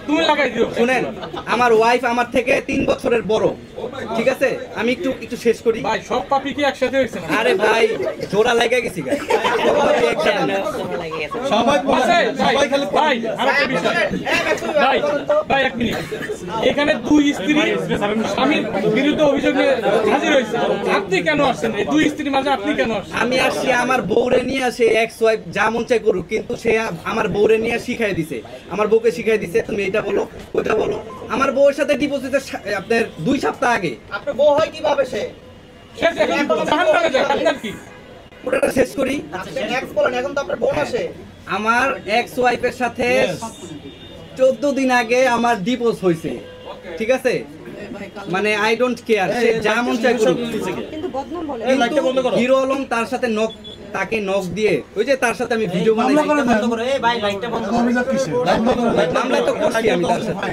তুমি লাগাই দিও। শুনেন, আমার ওয়াইফ আমার থেকে 3 বছরের বড়, ঠিক আছে? আমি একটু শেষ করি ভাই, সব পাপি কি একসাথে হয়েছে না? আরে ভাই, জোড়া লাগা গেছি গাই, একসাথে না। সবাই ভাই খালি ভাই, আরেকটা বিষয় ভাই, ভাই এক মিনিট, এখানে দুই স্ত্রী স্বামীর বিরুদ্ধে অভিযোগ নিয়ে হাজির হয়েছে, আপনি কেন আসছেন? এই দুই স্ত্রীর মাঝে আপনি কেন আসছেন? আমি আসছি আমার বউরে নিয়ে, সে এক্স ওয়াইফ যা মন চাই করুক, কিন্তু সে আমার বউরে নিয়ে শিখাই দিছে, আমার বউকে শিখাই দিছে তুমি এটা বলো ওটা বলো। আমার বউয়ের সাথে ডিপোজিটের আপনার 2 সপ্তাহ আগে। আপনার বউ হয় কিভাবে সে? শেষ, এখন জাহান্নামে যাক, আপনার কি? পুরোটা শেষ করি। এক্স বলেন, এখন তো আপনার বোন আছে। আমার এক্স ওয়াইফের সাথে 14 দিন আগে আমার ডিভোর্স হয়েছে, ঠিক আছে? মানে আই ডোন্ট কেয়ার, সে যা মন চায় করুক। কিন্তু হিরো আলম তার সাথে তাকে নক দিয়ে, ওই যে তার সাথে আমি ভিডিও বানাই, মামলা তো করছি আমি তার সাথে,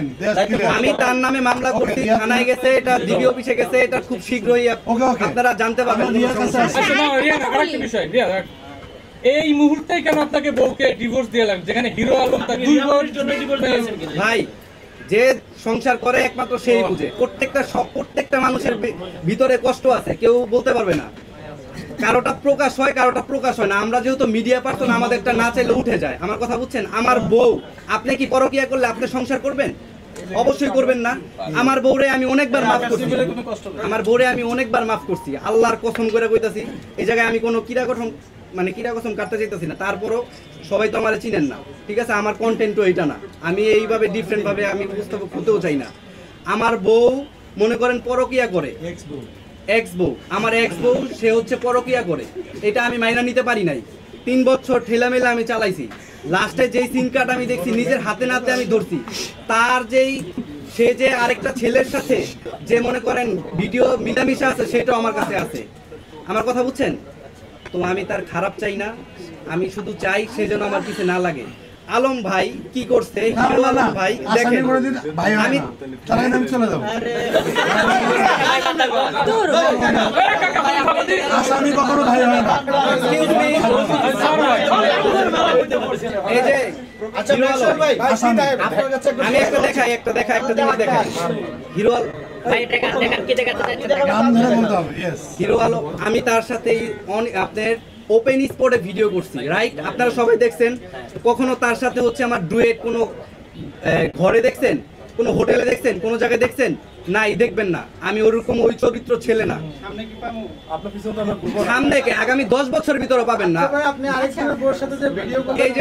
আমি তার নামে মামলা করছি, থানায় গেছে, এটা ডিবি অফিসে গেছে, এটা খুব শীঘ্রই আপনারা জানতে পারবেন। আচ্ছা না, রিয়া, আরেকটা বিষয়, রিয়া, এই মুহূর্তে কেন আপনাকে বউকে ডিভোর্স দিয়ে লাগবে, যেখানে হিরো আলম তার দুই বউর জন্য ডিভোর্স দিয়েছেন? ভাই, যে সংসার করে একমাত্র সেই বুঝে। প্রত্যেকটা মানুষের ভিতরে কষ্ট আছে, কেউ বলতে পারবে না। কারোটা প্রকাশ হয়, কারোটা প্রকাশ হয় না। আমরা যেহেতু মিডিয়া পার্সন, আমাদেরটা না চাইলে উঠে যায়। আমার কথা বুঝছেন? আমার বউ, আপনি কি পরকিয়া করলে আপনি সংসার করবেন? অবশ্যই করবেন না। আমার বউরে আমি অনেকবার মাফ করছি, আমার বউরে আমি অনেকবার মাফ করছি, আল্লাহর কসম করে কইতাছি। এই জায়গায় আমি কোনো কিরা কসম কাটতে চাইতেছি না। তারপরও সবাই তো আমার চিনেন না, ঠিক আছে? আমার কন্টেন্টও এইটা না, আমি এইভাবে ডিফারেন্ট ভাবে আমি উপস্থাপক হতেও চাই না। আমার বউ মনে করেন পরকিয়া করে, এক্স বউ, আমার এক্স বউ, সে হচ্ছে পরকিয়া করে, এটা আমি মাইনা নিতে পারি নাই। 3 বছর ঠেলামেলা আমি চালাইছি। লাস্টে যেই সিম কার্ড আমি দেখছি, নিজের হাতে নাতে আমি ধরছি, তার সে যে আরেকটা ছেলের সাথে যে মনে করেন ভিডিও মিলামিশা আছে, সেটাও আমার কাছে আছে। আমার কথা বুঝছেন? তো আমি তার খারাপ চাই না, আমি শুধু চাই সে যেন আমার পিছে না লাগে। আলম ভাই কি করছে, হিরো আলম ভাই দেখেন, আমি চলে যাবো, আসামি কখনো ভাই হয় না। এই যে আচ্ছা ভাই, আপনার কাছে আমি একটা দেখাই হিরো আলম, হিরো আলম, আমি তার সাথে আপনার ওপেন স্পটে ভিডিও করছি, রাইট? আপনারা সবাই দেখছেন। কখনো তার সাথে হচ্ছে আমার ডুয়েট কোনো ঘরে দেখছেন, কোনো হোটেলে দেখছেন, কোনো জায়গায় দেখছেন? নাই, দেখবেন না। আমি ওরকম ওই চরিত্র ছেলে না। সামনে আগামী 10 বছরের ভিতরে পাবেন না। এই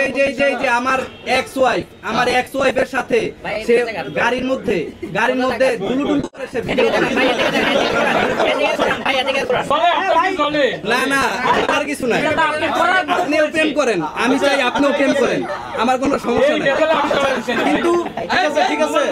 যে আমার এক্স ওয়াইফের সাথে সে গাড়ির মধ্যে দুলুডুল করে সে ভিডিও না আর কিছু নাই। আপনিও প্রেম করেন, আমি চাই আপনিও প্রেম করেন, আমার কোনো সমস্যা নাই। কিন্তু ঠিক আছে